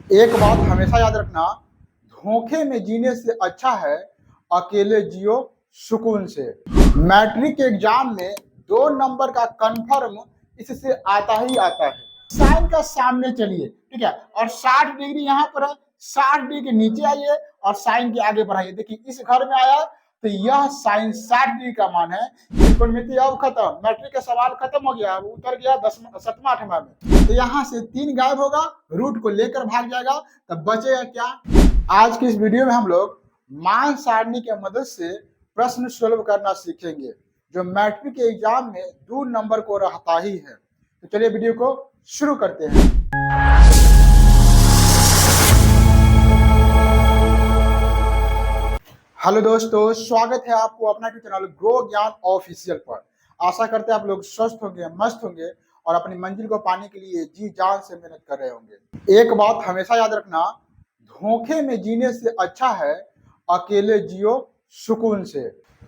एक बात हमेशा याद रखना, धोखे में जीने से अच्छा है अकेले जियो सुकून से। मैट्रिक एग्जाम में 2 नंबर का कंफर्म इससे आता ही आता है। साइन का सामने चलिए, ठीक है, और 60 डिग्री यहाँ पर है, 60 डिग्री के नीचे आइए और साइन के आगे बढ़ाइए। देखिए इस घर में आया तो यह साइन 60 डिग्री का मान है। त्रिकोणमिति अब खत्म, मैट्रिक का सवाल खत्म हो गया, उतर गया 7वां 8वां में। तो यहाँ से 3 गायब होगा, रूट को लेकर भाग जाएगा, तब बचेगा क्या। आज की इस वीडियो में हम लोग मान सारणी के मदद से प्रश्न सोल्व करना सीखेंगे, जो मैट्रिक के एग्जाम में 2 नंबर को रहता ही है। तो चलिए वीडियो को शुरू करते हैं। हेलो दोस्तों, स्वागत है आपको अपना चैनल ग्रो ज्ञान ऑफिशियल पर। आशा करते हैं आप लोग स्वस्थ होंगे, मस्त होंगे और अपनी मंजिल को पाने के लिए जी जान से मेहनत कर रहे होंगे। एक बात हमेशा याद रखना, धोखे में जीने से अच्छा है अकेले जियो सुकून से।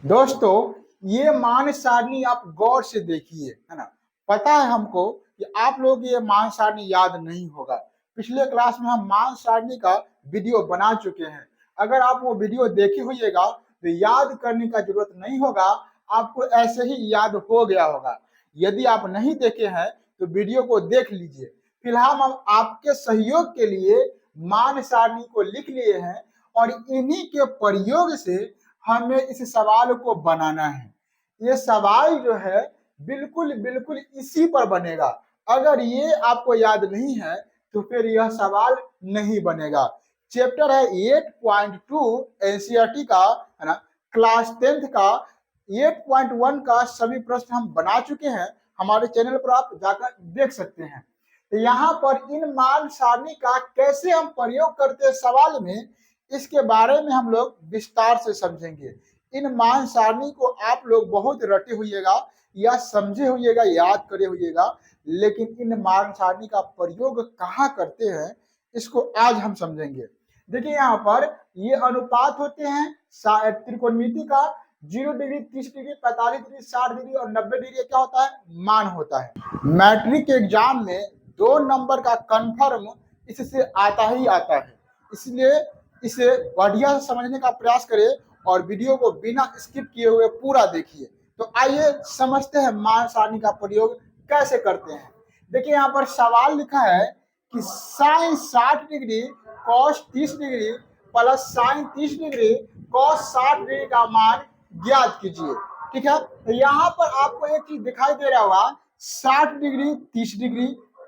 दोस्तों ये मान सारणी आप गौर से देखिए, है ना। पता है हमको कि आप लोग ये मान सारणी याद नहीं होगा। पिछले क्लास में हम मान सारणी का वीडियो बना चुके हैं। अगर आप वो वीडियो देखे होइएगा तो याद करने का जरूरत नहीं होगा, आपको ऐसे ही याद हो गया होगा। यदि आप नहीं देखे हैं तो वीडियो को देख लीजिए। फिलहाल हम आपके सहयोग के लिए मान सारणी को लिख लिए हैं और इन्हीं के प्रयोग से हमें इस सवाल को बनाना है। ये सवाल जो है बिल्कुल बिल्कुल इसी पर बनेगा। अगर ये आपको याद नहीं है तो फिर यह सवाल नहीं बनेगा। चैप्टर है 8.2 एनसीईआरटी का, है ना, क्लास 10th का 8.1 का सभी प्रश्न हम बना चुके हैं। हमारे चैनल पर आप जाकर देख सकते हैं। तो यहाँ पर इन मान सारणी का कैसे हम प्रयोग करते हैं सवाल में, इसके बारे में हम लोग विस्तार से समझेंगे। इन मान सारणी को आप लोग बहुत रटे होइएगा या समझे होइएगा, याद करे होइएगा, लेकिन इन मान सारणी का प्रयोग कहाँ करते हैं इसको आज हम समझेंगे। देखिए यहाँ पर ये अनुपात होते हैं त्रिकोणमिति का। 0 डिग्री, 30 डिग्री, 45 डिग्री, 60 डिग्री और 90 डिग्री क्या होता है, मान होता है। मैट्रिक के एग्जाम में 2 नंबर का कंफर्म इससे आता ही आता है, इसलिए इसे बढ़िया से समझने का प्रयास करें और वीडियो को बिना स्किप किए हुए पूरा देखिए। तो आइए समझते हैं मान सारणी का प्रयोग कैसे करते हैं। देखिए यहाँ पर सवाल लिखा है कि sine 60 degree cos 30 degree plus sine 30 degree cos 60 degree का मान ज्ञात कीजिए। ठीक है, तो यहाँ पर आपको एक चीज दिखाई दे रहा होगा, 60 डिग्री 30 डिग्री,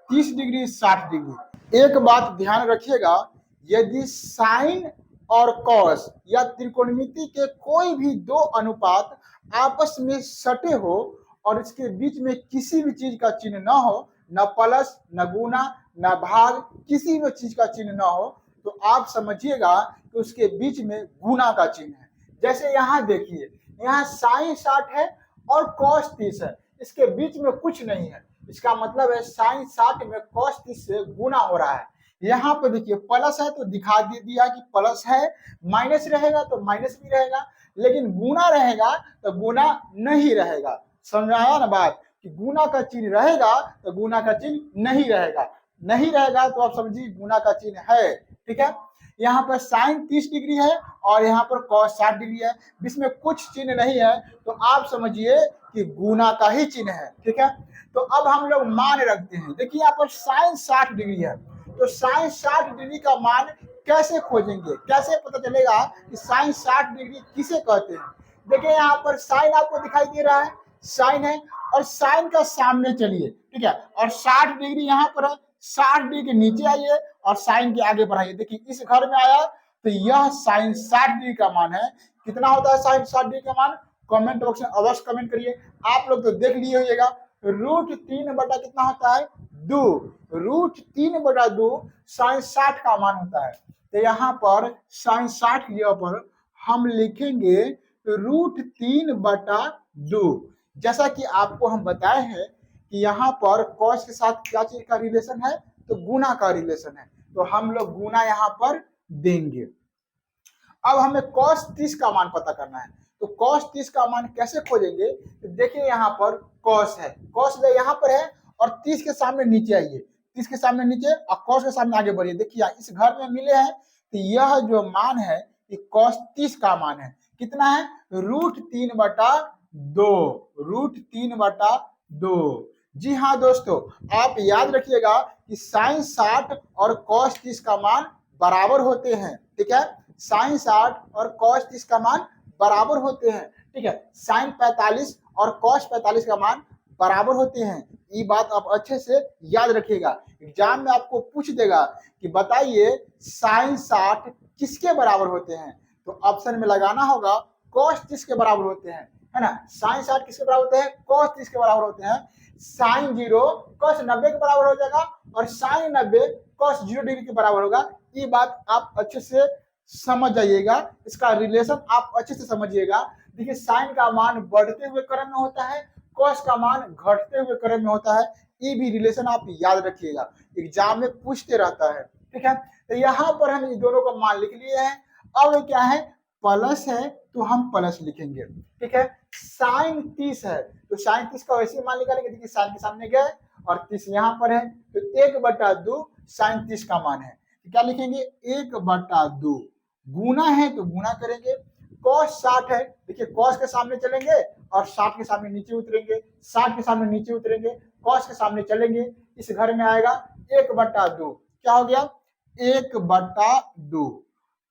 30 डिग्री 60 डिग्री। एक बात ध्यान रखिएगा, यदि साइन और कॉस या त्रिकोणमिति के कोई भी 2 अनुपात आपस में सटे हो और इसके बीच में किसी भी चीज का चिन्ह न हो, न प्लस न गुना न भाग, किसी भी चीज का चिन्ह न हो, तो आप समझिएगा कि उसके बीच में गुना का चिन्ह है। जैसे यहाँ देखिए, यहाँ साइन 60 है और कॉस 30 है, इसके बीच में कुछ नहीं है, इसका मतलब है साइन 60 में कॉस 30 से गुना हो रहा है। यहाँ पे देखिए प्लस है तो दिखा दिया कि प्लस है, माइनस रहेगा तो माइनस भी रहेगा, लेकिन गुना रहेगा तो गुना नहीं रहेगा। समझ आया ना बात, कि गुना का चिन्ह रहेगा तो गुना का चिन्ह नहीं रहेगा, नहीं रहेगा तो आप समझिए गुना का चिन्ह है। ठीक है, यहाँ पर साइन 30 डिग्री है और यहाँ पर कॉस 60 डिग्री है, इसमें कुछ चिन्ह नहीं है, तो आप समझिए कि गुना का ही चिन्ह है। ठीक है, तो अब हम लोग मान रखते हैं। देखिए यहाँ पर साइन 60 डिग्री है, तो साइन 60 डिग्री का मान कैसे खोजेंगे, कैसे पता चलेगा कि साइन 60 डिग्री किसे कहते हैं। देखिए यहाँ पर साइन आपको दिखाई दे रहा है, साइन है और साइन का सामने चलिए, ठीक है, और 60 डिग्री यहाँ पर है, 60 डिग्री के नीचे आइए और साइन के आगे बढ़ाइए। देखिए इस घर में आया तो यह साइन 60 डिग्री का मान है। कितना होता है साइन 60 डिग्री का मान, कमेंट बॉक्स में अवश्य कमेंट करिए। आप लोग तो देख लिए होइएगा, √3 बटा कितना होता है, 2, √3/2 साइन 60 का मान होता है। तो यहाँ पर साइन 60 की जगह पर हम लिखेंगे √3/2। जैसा कि आपको हम बताए हैं कि यहाँ पर कॉस के साथ क्या चीज का रिलेशन है, तो गुना का रिलेशन है, तो हम लोग गुना यहाँ पर देंगे। अब हमें कॉस 30 का मान पता करना है, तो कॉस 30 का मान कैसे खोजेंगे, तो देखिए यहाँ पर कॉस है, कॉस यहाँ पर है और 30 के सामने नीचे आइए, 30 के सामने नीचे और cos के सामने आगे बढ़िए। देखिए इस घर में मिले हैं तो यह जो मान है ये cos 30 का मान है। कितना है? √3/2। जी हाँ दोस्तों, आप याद रखिएगा कि sin 60 और cos 30 का मान बराबर होते हैं। ठीक है, sin 60 और cos 30 का मान बराबर होते हैं। ठीक है, sin 45 और cos 45 का मान बराबर होते हैं। ये बात आप अच्छे से याद रखिएगा। एग्जाम में आपको पूछ देगा कि बताइए sin 60 किसके बराबर होते हैं, तो ऑप्शन में लगाना होगा cos 30 के बराबर होते हैं, है ना। sin 60 किसके बराबर होते हैं? cos 30 के बराबर होते हैं। sin 0 cos 90 के बराबर हो जाएगा और sin 90 cos 0 डिग्री के बराबर होगा। ये बात आप अच्छे से समझ जाइएगा, इसका रिलेशन आप अच्छे से समझिएगा। देखिए साइन का मान बढ़ते हुए क्रम में होता है, कॉस का मान घटते हुए क्रम में होता है। ये भी रिलेशन आप याद रखिएगा, एग्जाम में पूछते रहता है। ठीक है, तो यहाँ पर हम इन दोनों का मान लिख लिए हैं। अब क्या है? प्लस है तो हम प्लस लिखेंगे। ठीक है, साइन 30 है तो साइन 30 का वैसे मान निकालेंगे। देखिए साइन के सामने गए और 30 यहाँ पर है तो 1/2 साइन 30 का मान है। तो क्या लिखेंगे? 1/2। गुना है तो गुना करेंगे। cos 60 है, देखिए cos के सामने चलेंगे और 60 के सामने नीचे उतरेंगे, 60 के सामने नीचे उतरेंगे, cos के सामने चलेंगे, इस घर में आएगा 1/2। क्या हो गया? 1/2।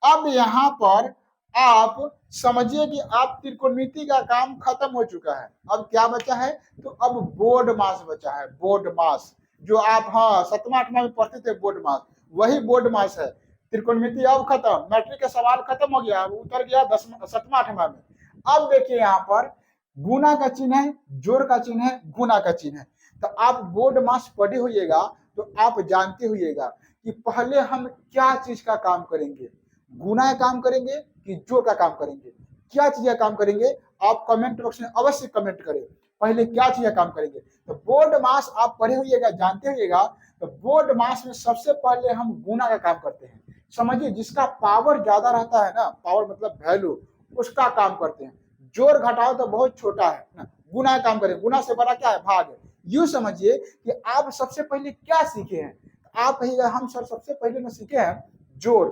अब यहाँ पर आप समझिए कि आप त्रिकोणमिति का काम खत्म हो चुका है। अब क्या बचा है? तो अब बोर्ड मास बचा है। बोर्ड मास जो आप 7वां 8वां में पढ़ते थे, बोर्ड मास, वही बोर्ड मास है। त्रिकोणमिति अब खत्म, मैट्रिक का सवाल खत्म हो गया, उतर गया 7वां 8वां में। अब देखिए यहाँ पर गुना का चिन्ह है, जोड़ का चिन्ह है, गुना का चिन्ह है। तो आप बोर्ड मास पढ़े होइएगा तो आप जानते होइएगा कि पहले हम क्या चीज का काम करेंगे, गुना का काम करेंगे कि जोड़ का काम करेंगे, क्या चीज का काम करेंगे। आप कमेंट बॉक्स में अवश्य कमेंट करें, पहले क्या चीज का काम करेंगे। तो बोर्ड मास आप पढ़े होइएगा, जानते होइएगा। तो बोर्ड मास में सबसे पहले हम गुना का काम करते हैं। समझिए जिसका पावर ज्यादा रहता है ना, पावर मतलब वैल्यू, उसका काम करते हैं। जोड़ घटाओ तो बहुत छोटा है ना, गुना का काम करें। गुना से बड़ा क्या है? भाग है। यूं समझिए कि आप सबसे पहले क्या सीखे हैं। आप कहिएगा हम सर सबसे पहले में सीखे हैं जोड़,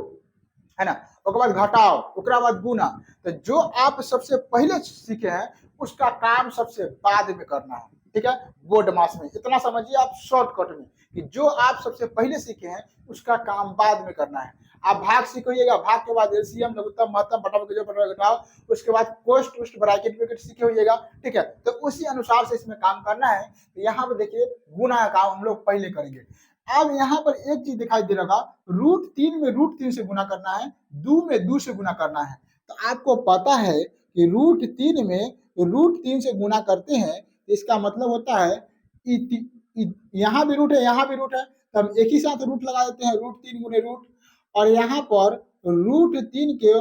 है ना, उसके बाद घटाओ, उसके बाद गुना। तो जो आप सबसे पहले सीखे हैं उसका काम सबसे बाद में करना है। ठीक है, बोर्ड मास में इतना समझिए आप शॉर्टकट में कि जो आप सबसे पहले सीखे हैं उसका काम बाद में करना है। आप भाग सीखिएगा, भाग के बाद एलसीएम, लघुत्तम, महत्तम, बटा घटाओ, उसके बाद कोष्ट टूस्ट ब्रैकेट ब्रैकेट सीखे होइएगा। ठीक है, तो उसी अनुसार से इसमें काम करना है। तो यहाँ पे देखिए गुना का काम हम लोग पहले करेंगे। अब यहाँ पर एक चीज दिखाई दे रहा, √3 में √3 से गुना करना है, 2 में 2 से गुना करना है। तो आपको पता है कि √3 में √3 से गुना करते हैं तो इसका मतलब होता है यहाँ भी रूट है, यहाँ भी रूट है, तो हम एक ही साथ रूट लगा देते हैं, √3 गुने रूट, और यहाँ पर √3 के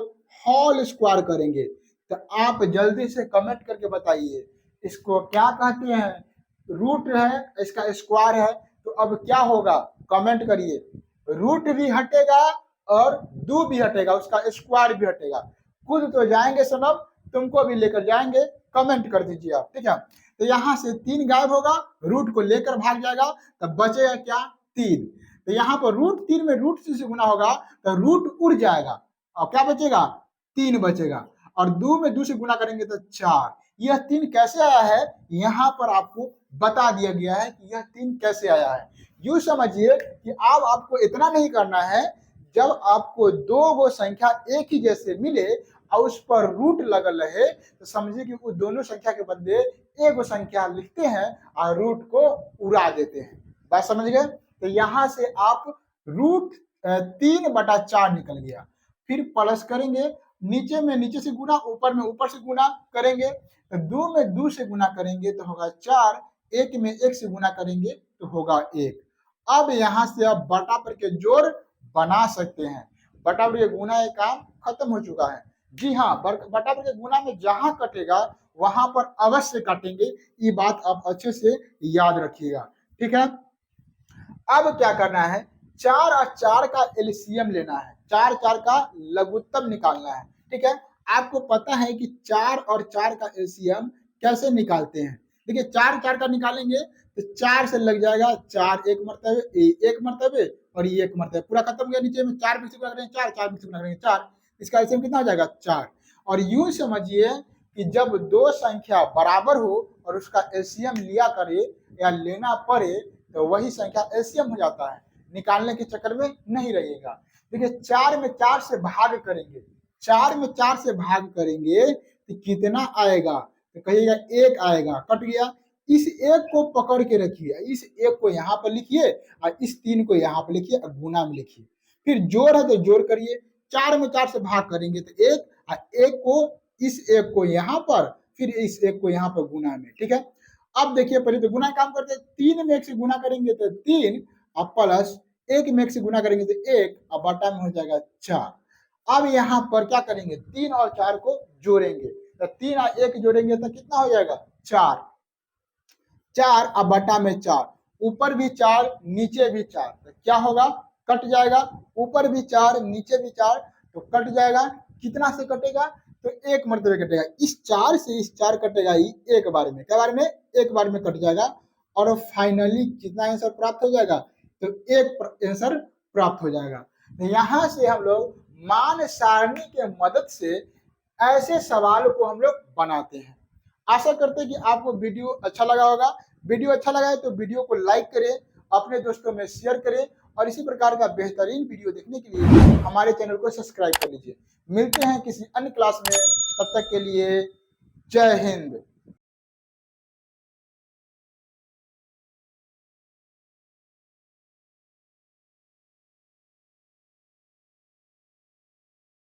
होल स्क्वायर करेंगे। तो आप जल्दी से कमेंट करके बताइए इसको क्या कहते हैं। रूट है, इसका स्क्वायर है, तो अब क्या होगा? कमेंट करिए। रूट भी हटेगा और 2 भी हटेगा, उसका स्क्वायर भी हटेगा। खुद तो जाएंगे सनम, तुमको भी लेकर जाएंगे, कमेंट कर दीजिए आप। ठीक है, तो यहाँ से 3 गायब होगा, रूट को लेकर भाग जाएगा, तब बचेगा क्या? 3। तो यहाँ पर √3 में √3 से गुना होगा तो रूट उड़ जाएगा और क्या बचेगा? 3 बचेगा, और 2 में 2 से गुना करेंगे तो 4। यह 3 कैसे आया है यहाँ पर आपको बता दिया गया है कि यह 3 कैसे आया है। यूं समझिए कि अब आपको इतना नहीं करना है, जब आपको 2 गो संख्या एक ही जैसे मिले और उस पर रूट लगल रहे तो समझिए कि वो दोनों संख्या के बदले एक गो संख्या लिखते हैं और रूट को उड़ा देते हैं। बात समझ गए? तो यहाँ से आप √3/4 निकल गया। फिर प्लस करेंगे, नीचे में नीचे से गुना, ऊपर में ऊपर से गुना करेंगे। तो 2 में 2 से गुना करेंगे तो होगा 4, 1 में 1 से गुना करेंगे तो होगा 1। अब यहाँ से आप बटा पर के जोड़ बना सकते हैं। बटा पर के गुना का काम खत्म हो चुका है। जी हाँ, बटा पर के गुना में जहां कटेगा वहां पर अवश्य काटेंगे, ये बात आप अच्छे से याद रखिएगा। ठीक है, अब क्या करना है? 4 और 4 का एलसीएम लेना है, 4 4 का लघुत्तम निकालना है। ठीक है, आपको पता है कि 4 और 4 का एलसीएम कैसे निकालते हैं। देखिए 4 4 का निकालेंगे तो 4 से लग जाएगा 4 एक मरतबे, एक मरतबे और ये एक मरतबे, पूरा खत्म हो गया। नीचे में 4 में से गुणा करेंगे 4, 4 में से गुणा करेंगे 4, इसका एलसीएम कितना हो जाएगा 4। और यूं समझिए कि जब दो संख्या बराबर हो और उसका एलसीएम लिया करे या लेना पड़े तो वही संख्या एलसीएम हो जाता है, निकालने के चक्कर में नहीं रहिएगा। देखिए 4 में 4 से भाग करेंगे, 4 में 4 से भाग करेंगे तो कितना आएगा, तो कहिएगा 1 आएगा, कट गया। इस 1 को पकड़ के रखिए, इस 1 को यहाँ पर लिखिए और इस 3 को यहाँ पर लिखिए और गुना में लिखिए। फिर जोड़ है तो जोड़ करिए, 4 में 4 से भाग करेंगे तो 1 और 1 को इस 1 को यहाँ पर, फिर इस 1 को यहाँ पर गुना में, ठीक है। अब देखिए पहले तो गुना काम करते हैं, 3 में 1 से गुना करेंगे तो 3 और प्लस 1 में 1 से गुना करेंगे तो 1 और बटा में हो जाएगा 4। अब यहाँ पर क्या करेंगे, 3 और 4 को जोड़ेंगे तो 3 और 1 जोड़ेंगे तो कितना हो जाएगा 4, 4 और बटा में 4, ऊपर भी 4 नीचे भी 4, तो क्या होगा, कट जाएगा। ऊपर भी 4 नीचे भी 4 तो कट जाएगा। कितना से कटेगा, तो एक मरतबे कटेगा। इस 4 से इस 4 कटेगा ही एक बार में, क्या बार में, एक बार में कट जाएगा। और फाइनली कितना आंसर प्राप्त हो जाएगा, तो एक आंसर प्राप्त हो जाएगा। तो यहाँ से हम लोग मान सारणी के मदद से ऐसे सवाल को हम लोग बनाते हैं। आशा करते हैं कि आपको वीडियो अच्छा लगा होगा। वीडियो अच्छा लगा है तो वीडियो को लाइक करें, अपने दोस्तों में शेयर करें और इसी प्रकार का बेहतरीन वीडियो देखने के लिए हमारे चैनल को सब्सक्राइब कर लीजिए। मिलते हैं किसी अन्य क्लास में, तब तक के लिए जय हिंद।